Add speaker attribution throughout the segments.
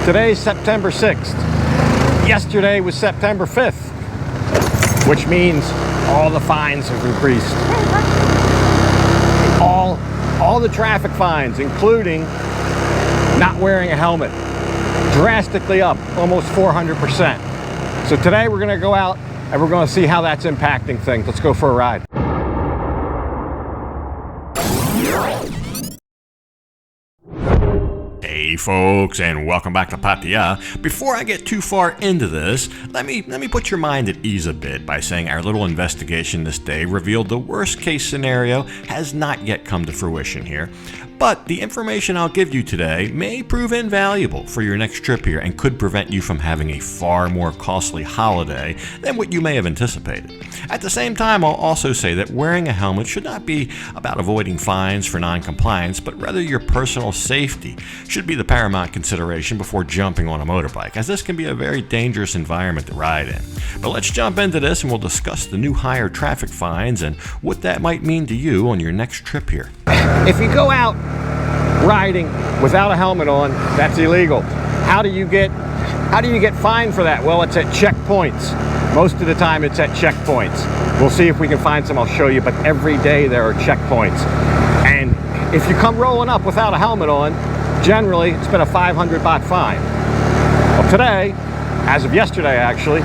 Speaker 1: Today's September 6th. Yesterday was September 5th, which means all the fines have increased. All the traffic fines, including not wearing a helmet, drastically up, almost 400%. So today we're gonna go out and we're gonna see how that's impacting things. Let's go for a ride. Hey folks, and welcome back to Pattaya. Before I get too far into this, let me put your mind at ease a bit by saying our little investigation this day revealed the worst case scenario has not yet come to fruition here. But the information I'll give you today may prove invaluable for your next trip here and could prevent you from having a far more costly holiday than what you may have anticipated. At the same time, I'll also say that wearing a helmet should not be about avoiding fines for non-compliance, but rather your personal safety should be the paramount consideration before jumping on a motorbike, as this can be a very dangerous environment to ride in. But let's jump into this and we'll discuss the new higher traffic fines and what that might mean to you on your next trip here. If you go out riding without a helmet on, that's illegal. How do you get fined for that? Well, it's at checkpoints. Most of the time it's at checkpoints. We'll see if we can find some, I'll show you, but every day there are checkpoints. And if you come rolling up without a helmet on, generally it's been a 500 baht fine. Well, today, as of yesterday actually,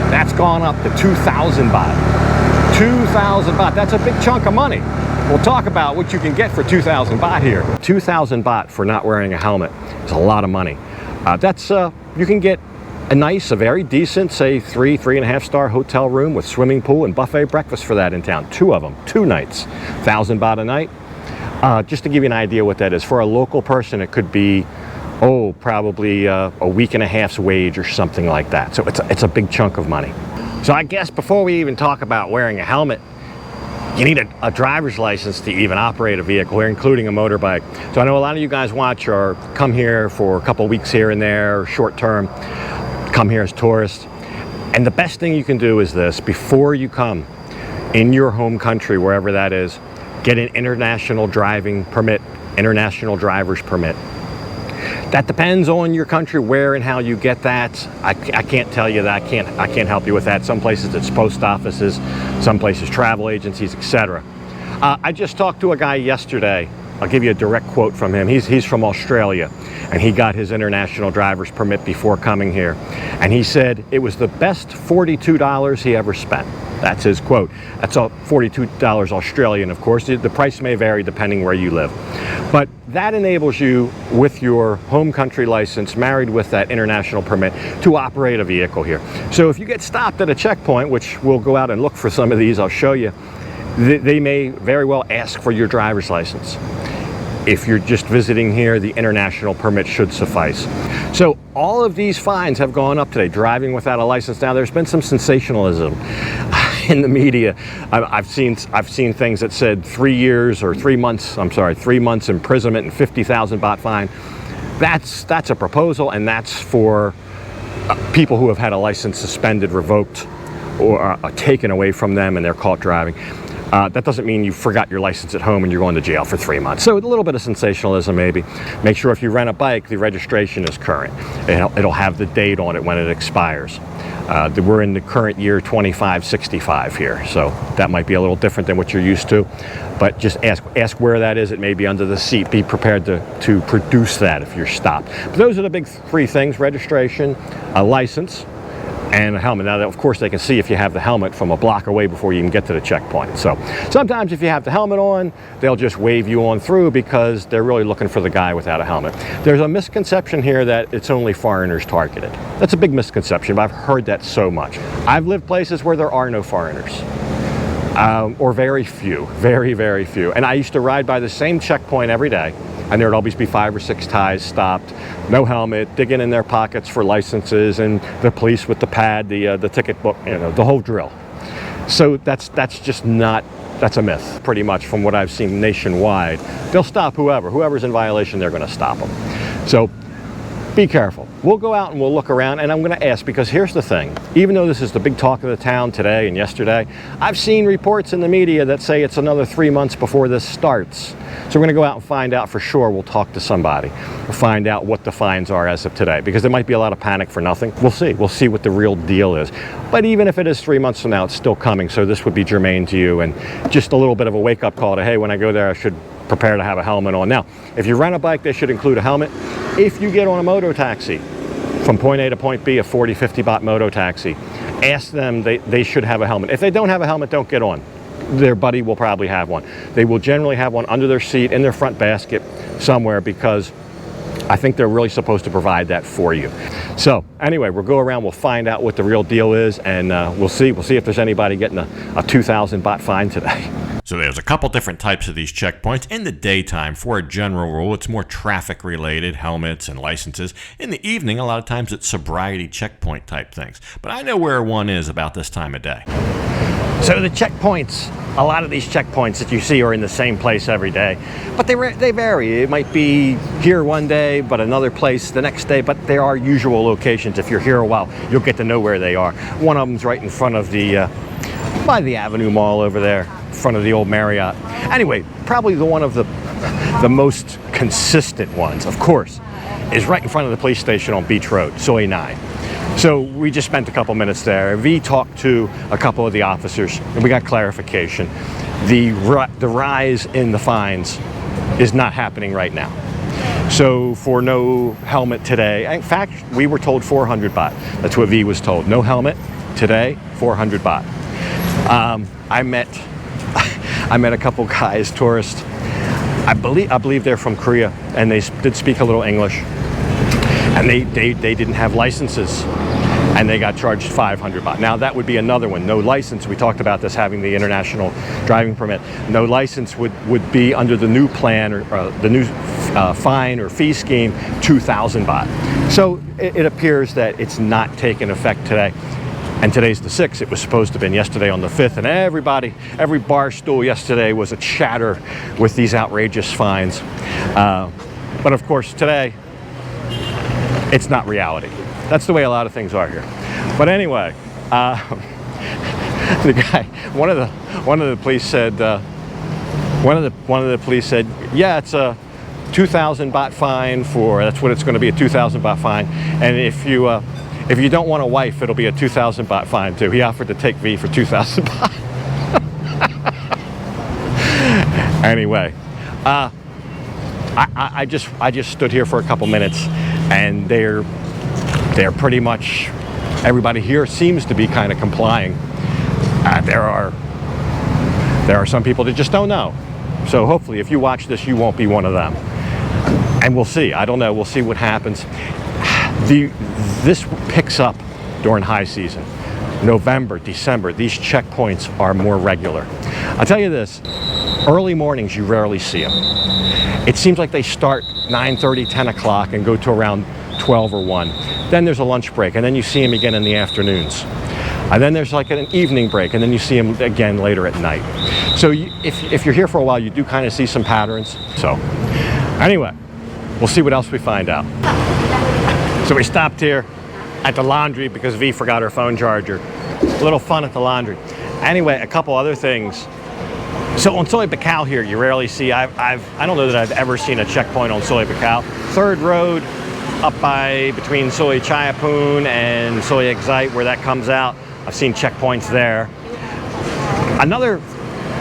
Speaker 1: that's gone up to 2,000 baht. 2,000 baht, that's a big chunk of money. We'll talk about what you can get for 2,000 baht here. 2,000 baht for not wearing a helmet is a lot of money. You can get a very decent, say 3.5 star hotel room with swimming pool and buffet breakfast for that in town. Two of them, 2 nights, 1,000 baht a night. Just to give you an idea what that is, for a local person it could be, probably a week and a half's wage or something like that. So it's a big chunk of money. So I guess before we even talk about wearing a helmet, you need a driver's license to even operate a vehicle here, including a motorbike. So I know a lot of you guys watch or come here for a couple weeks here and there, short term, come here as tourists. And the best thing you can do is this: before you come in your home country, wherever that is, get an international driving permit, international driver's permit. That depends on your country, where and how you get that. I can't tell you that. I can't help you with that. Some places it's post offices, some places travel agencies, etc. I just talked to a guy yesterday. I'll give you a direct quote from him. He's from Australia, and he got his international driver's permit before coming here. And he said it was the best $42 he ever spent. That's his quote. That's $42 Australian, of course. The price may vary depending where you live. But that enables you, with your home country license, married with that international permit, to operate a vehicle here. So if you get stopped at a checkpoint, which we'll go out and look for some of these, I'll show you, they may very well ask for your driver's license. If you're just visiting here, the international permit should suffice. So all of these fines have gone up today, driving without a license. Now, there's been some sensationalism in the media. I've seen things that said 3 months imprisonment and 50,000 baht fine. That's a proposal, and that's for people who have had a license suspended, revoked, or taken away from them, and they're caught driving. That doesn't mean you forgot your license at home and you're going to jail for 3 months. So a little bit of sensationalism maybe. Make sure if you rent a bike, the registration is current. It'll have the date on it when it expires. We're in the current year 2565 here, so that might be a little different than what you're used to. But just ask where that is. It may be under the seat. Be prepared to produce that if you're stopped. But those are the big 3 things: registration, a license, and a helmet. Now, of course, they can see if you have the helmet from a block away before you even get to the checkpoint. So sometimes if you have the helmet on, they'll just wave you on through because they're really looking for the guy without a helmet. There's a misconception here that it's only foreigners targeted. That's a big misconception, but I've heard that so much. I've lived places where there are no foreigners. Or very few, very, very few. And I used to ride by the same checkpoint every day, and there'd always be 5 or 6 Thais stopped, no helmet, digging in their pockets for licenses, and the police with the pad, the ticket book, the whole drill. So that's just not, that's a myth, pretty much, from what I've seen nationwide. They'll stop whoever's in violation, they're going to stop them. So be careful. We'll go out and we'll look around, and I'm going to ask, because here's the thing. Even though this is the big talk of the town today and yesterday, I've seen reports in the media that say it's another 3 months before this starts. So we're going to go out and find out for sure. We'll talk to somebody. We'll find out what the fines are as of today, because there might be a lot of panic for nothing. We'll see. We'll see what the real deal is. But even if it is 3 months from now, it's still coming. So this would be germane to you, and just a little bit of a wake-up call to, hey, when I go there, I should prepare to have a helmet on. Now, if you rent a bike, they should include a helmet. If you get on a moto taxi from point A to point B, a 40, 50 baht moto taxi, ask them, they should have a helmet. If they don't have a helmet, don't get on. Their buddy will probably have one. They will generally have one under their seat, in their front basket somewhere, because I think they're really supposed to provide that for you. So anyway, we'll go around, we'll find out what the real deal is, and we'll see if there's anybody getting a 2,000 baht fine today. So there's a couple different types of these checkpoints. In the daytime, for a general rule, it's more traffic related, helmets and licenses. In the evening, a lot of times it's sobriety checkpoint type things. But I know where one is about this time of day. So the checkpoints, a lot of these checkpoints that you see are in the same place every day, but they vary. It might be here one day, but another place the next day, but there are usual locations. If you're here a while, you'll get to know where they are. One of them's right in front of by the Avenue Mall over there, in front of the old Marriott. Anyway, probably one of the most consistent ones, of course, is right in front of the police station on Beach Road, Soi 9. So we just spent a couple minutes there. V talked to a couple of the officers, and we got clarification. The rise in the fines is not happening right now. So for no helmet today, in fact, we were told 400 baht. That's what V was told. No helmet today, 400 baht. I met a couple guys, tourists. I believe they're from Korea, and they did speak a little English. And they didn't have licenses, and they got charged 500 baht. Now that would be another one. No license. We talked about this, having the international driving permit. No license would be under the new plan, or the new fine or fee scheme, 2,000 baht. So it appears that it's not taking effect today. And today's the 6th. It was supposed to have been yesterday on the 5th. And every bar stool yesterday was a chatter with these outrageous fines. But of course, today, it's not reality. That's the way a lot of things are here. But anyway, the guy, one of the police said, yeah, it's a 2,000 baht fine that's what it's going to be, a 2,000 baht fine. And if you don't want a wife, it'll be a 2,000 baht fine too. He offered to take V for 2,000 baht. Anyway, I just stood here for a couple minutes, and they're pretty much, everybody here seems to be kind of complying. There are some people that just don't know. So hopefully, if you watch this, you won't be one of them. And we'll see. I don't know. We'll see what happens. This picks up during high season. November, December, these checkpoints are more regular. I'll tell you this, early mornings you rarely see them. It seems like they start 9:30, 10 o'clock and go to around 12 or 1. Then there's a lunch break, and then you see them again in the afternoons. And then there's like an evening break, and then you see them again later at night. So if you're here for a while, you do kind of see some patterns. So anyway, we'll see what else we find out. So we stopped here at the laundry because V forgot her phone charger. A little fun at the laundry. Anyway, a couple other things. So on Soi Buakhao here, you rarely see, I don't know that I've ever seen a checkpoint on Soi Buakhao. Third road up between Soi Chaiyapoon and Soi Exite, where that comes out. I've seen checkpoints there.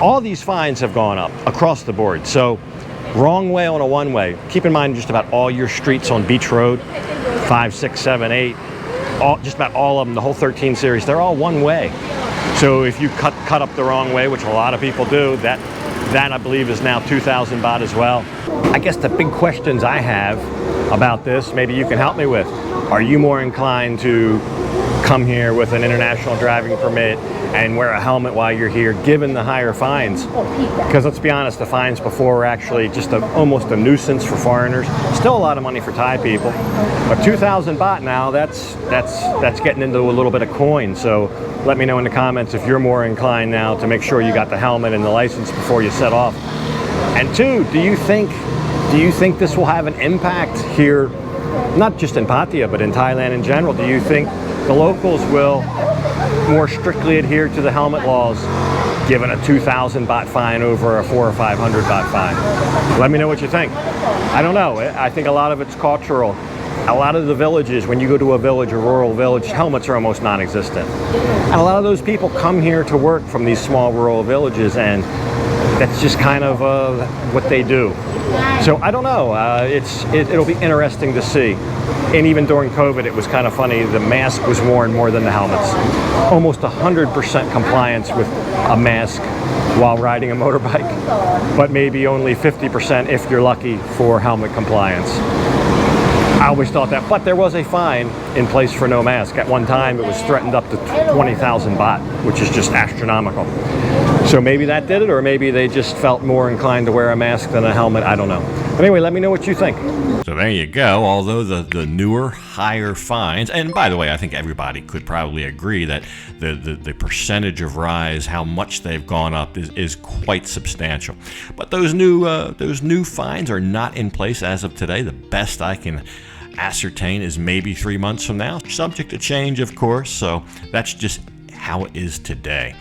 Speaker 1: All these fines have gone up across the board. So wrong way on a one-way. Keep in mind just about all your streets on Beach Road, 5, 6, 7, 8, just about all of them, the whole 13 series, they're all one way. So if you cut up the wrong way, which a lot of people do, that I believe is now 2,000 baht as well. I guess the big questions I have about this, maybe you can help me with. Are you more inclined to come here with an international driving permit and wear a helmet while you're here, given the higher fines? Because let's be honest, the fines before were actually just almost a nuisance for foreigners. Still a lot of money for Thai people, but 2,000 baht now, that's getting into a little bit of coin. So let me know in the comments if you're more inclined now to make sure you got the helmet and the license before you set off. And two, do you think this will have an impact here not just in Pattaya, but in Thailand in general, do you think the locals will more strictly adhere to the helmet laws, given a 2,000 baht fine over a 400 or 500 baht fine? Let me know what you think. I don't know. I think a lot of it's cultural. A lot of the villages, when you go to a village, a rural village, helmets are almost non-existent. And a lot of those people come here to work from these small rural villages, and that's just kind of what they do. So I don't know. It'll be interesting to see. And even during COVID, it was kind of funny. The mask was worn more than the helmets. Almost 100% compliance with a mask while riding a motorbike, but maybe only 50% if you're lucky for helmet compliance. I always thought that, but there was a fine in place for no mask. At one time, it was threatened up to 20,000 baht, which is just astronomical. So maybe that did it, or maybe they just felt more inclined to wear a mask than a helmet. I don't know. But anyway, let me know what you think. So there you go. Although the newer, higher fines, and by the way, I think everybody could probably agree that the percentage of rise, how much they've gone up, is quite substantial. But those new fines are not in place as of today. The best I can ascertain is maybe 3 months from now, subject to change, of course. So that's just how it is today.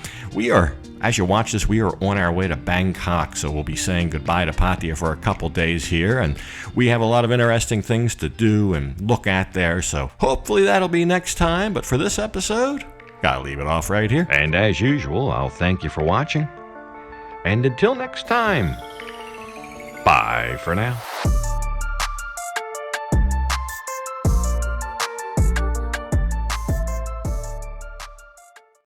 Speaker 1: As you watch this, we are on our way to Bangkok, so we'll be saying goodbye to Pattaya for a couple days here, and we have a lot of interesting things to do and look at there, so hopefully that'll be next time. But for this episode, gotta leave it off right here. And as usual, I'll thank you for watching, and until next time, bye for now.